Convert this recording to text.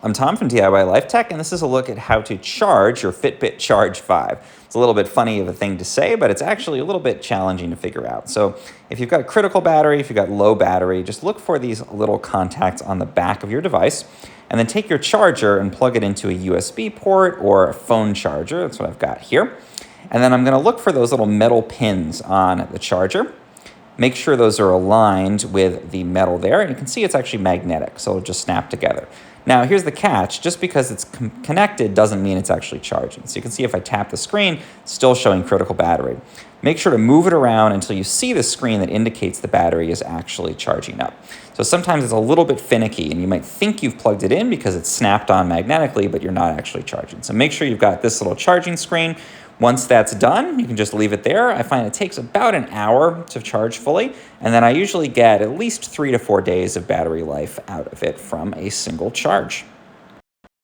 I'm Tom from DIY Life Tech, and this is a look at how to charge your Fitbit Charge 5. It's a little bit funny of a thing to say, but it's actually a little bit challenging to figure out. So if you've got a critical battery, if you've got low battery, just look for these little contacts on the back of your device, and then take your charger and plug it into a USB port or a phone charger. That's what I've got here. And then I'm going to look for those little metal pins on the charger. Make sure those are aligned with the metal there, and you can see it's actually magnetic, so it'll just snap together. Now, here's the catch. Just because it's connected doesn't mean it's actually charging. So you can see if I tap the screen, it's still showing critical battery. Make sure to move it around until you see the screen that indicates the battery is actually charging up. So sometimes it's a little bit finicky, and you might think you've plugged it in because it's snapped on magnetically, but you're not actually charging. So make sure you've got this little charging screen. Once that's done, you can just leave it there. I find it takes about an hour to charge fully, and then I usually get at least 3 to 4 days of battery life out of it from a single charge.